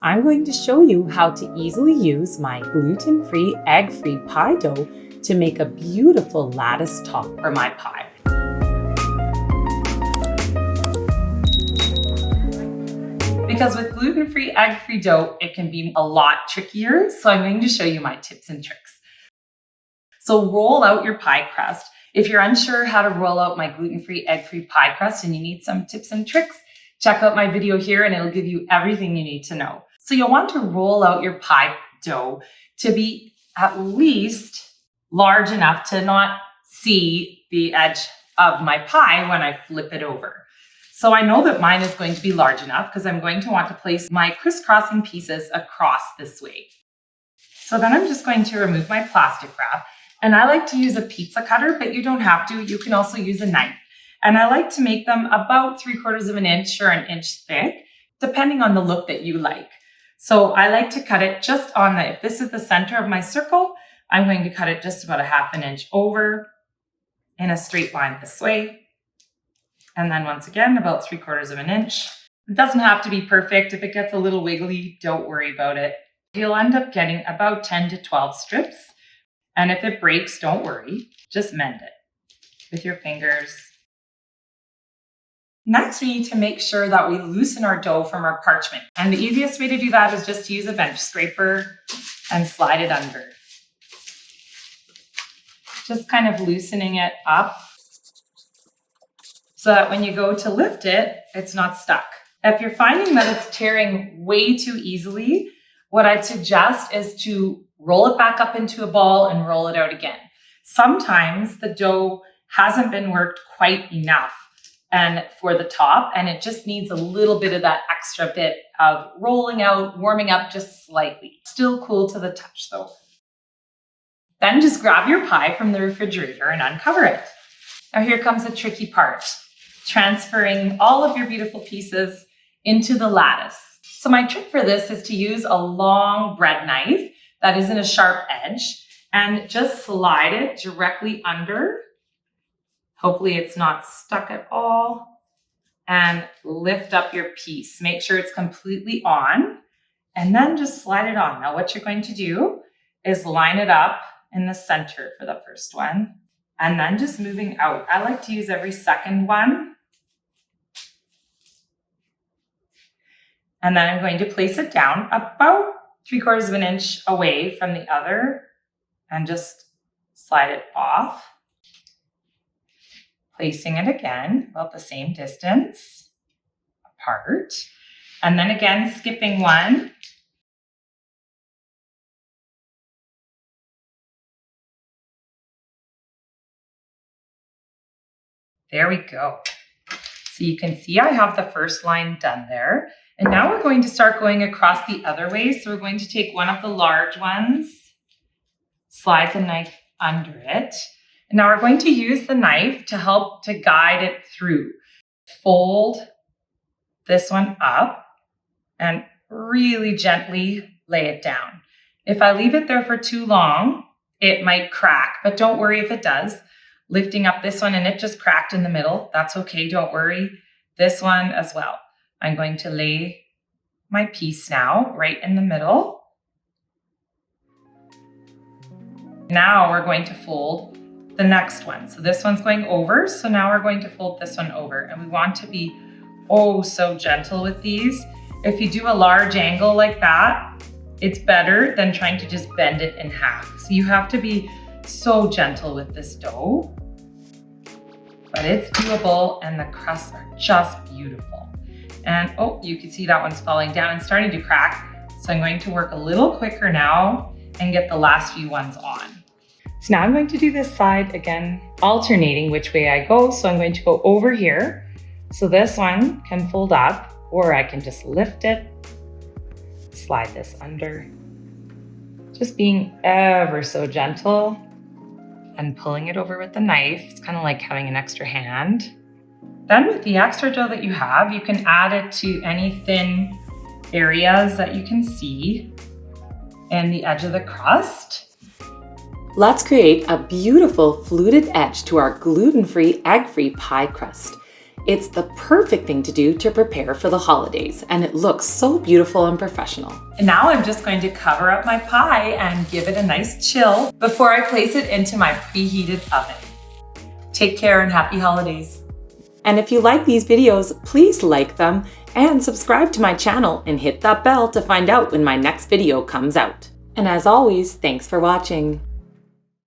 I'm going to show you how to easily use my gluten-free, egg-free pie dough to make a beautiful lattice top for my pie. Because with gluten-free, egg-free dough, it can be a lot trickier, so I'm going to show you my tips and tricks. So roll out your pie crust. If you're unsure how to roll out my gluten-free, egg-free pie crust and you need some tips and tricks, check out my video here and it'll give you everything you need to know. So you'll want to roll out your pie dough to be at least large enough to not see the edge of my pie when I flip it over. So I know that mine is going to be large enough because I'm going to want to place my crisscrossing pieces across this way. So then I'm just going to remove my plastic wrap. And I like to use a pizza cutter, but you don't have to. You can also use a knife. And I like to make them about 3/4 of an inch or an inch thick, depending on the look that you like. So I like to cut it just on if this is the center of my circle, I'm going to cut it just about 1/2 inch over in a straight line this way. And then once again, about 3/4 of an inch. It doesn't have to be perfect. If it gets a little wiggly, don't worry about it. You'll end up getting about 10 to 12 strips. And if it breaks, don't worry, just mend it with your fingers. Next, we need to make sure that we loosen our dough from our parchment. And the easiest way to do that is just to use a bench scraper and slide it under. Just kind of loosening it up so that when you go to lift it, it's not stuck. If you're finding that it's tearing way too easily, what I'd suggest is to roll it back up into a ball and roll it out again. Sometimes the dough hasn't been worked quite enough and for the top, and it just needs a little bit of that extra bit of rolling out, warming up just slightly. Still cool to the touch though. Then just grab your pie from the refrigerator and uncover it. Now here comes the tricky part, transferring all of your beautiful pieces into the lattice. So my trick for this is to use a long bread knife that isn't a sharp edge and just slide it directly under. Hopefully it's not stuck at all. And lift up your piece. Make sure it's completely on and then just slide it on. Now what you're going to do is line it up in the center for the first one and then just moving out. I like to use every second one. And then I'm going to place it down about 3/4 of an inch away from the other and just slide it off. Placing it again about the same distance apart. And then again, skipping one. There we go. So you can see I have the first line done there. And now we're going to start going across the other way. So we're going to take one of the large ones, slide the knife under it. And now we're going to use the knife to help to guide it through. Fold this one up and really gently lay it down. If I leave it there for too long, it might crack, but don't worry if it does. Lifting up this one and it just cracked in the middle. That's okay, don't worry. This one as well. I'm going to lay my piece now right in the middle. Now we're going to fold the next one. So this one's going over. So now we're going to fold this one over. And we want to be oh so gentle with these. If you do a large angle like that, it's better than trying to just bend it in half. So you have to be so gentle with this dough. But it's doable and the crusts are just beautiful. And oh, you can see that one's falling down and starting to crack. So I'm going to work a little quicker now and get the last few ones on. So now I'm going to do this side again, alternating which way I go. So I'm going to go over here. So this one can fold up, or I can just lift it, slide this under. Just being ever so gentle and pulling it over with the knife. It's kind of like having an extra hand. Then with the extra dough that you have, you can add it to any thin areas that you can see in the edge of the crust. Let's create a beautiful fluted edge to our gluten-free, egg-free pie crust. It's the perfect thing to do to prepare for the holidays, and it looks so beautiful and professional. And now I'm just going to cover up my pie and give it a nice chill before I place it into my preheated oven. Take care and happy holidays. And if you like these videos, please like them and subscribe to my channel and hit that bell to find out when my next video comes out. And as always, thanks for watching.